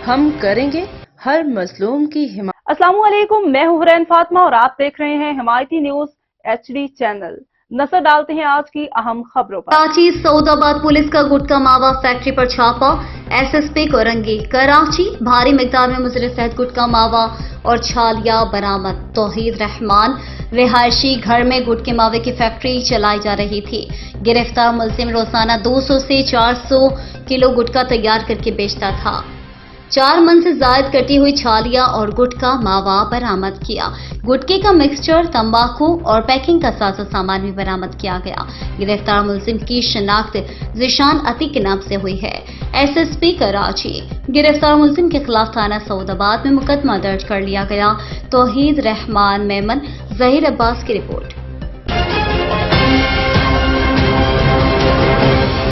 ہم کریں گے ہر مظلوم کی حمایت۔ السلام علیکم، میں ہوں حرین فاطمہ اور آپ دیکھ رہے ہیں ہمایتی نیوز HD چینل۔ نظر ڈالتے ہیں آج کی اہم خبروں پر۔ کراچی سعودآباد پولیس کا گٹکا ماوا فیکٹری پر چھاپہ، SSP کورنگیکراچی، بھاری مقدار میں مضر صحت گٹکا ماوا اور چھالیاں برآمد۔ توحید رحمان رہائشی گھر میں گٹکے ماوے کی فیکٹری چلائی جا رہی تھی۔ گرفتار ملزم روزانہ 200 سے 400 کلو گٹکا تیار کر کے بیچتا تھا۔ 4 من سے زائد کٹی ہوئی چھالیاں اور گٹکا ماوا برآمد کیا۔ گٹکے کا مکسچر، تمباکو اور پیکنگ کا ساز و سامان بھی برآمد کیا گیا۔ گرفتار ملزم کی شناخت ذیشان عتیق کے نام سے ہوئی ہے۔ SSP کراچی۔ گرفتار ملزم کے خلاف تھانہ سعودآباد میں مقدمہ درج کر لیا گیا۔ توحید رحمان میمن، ظہیر عباس کی رپورٹ۔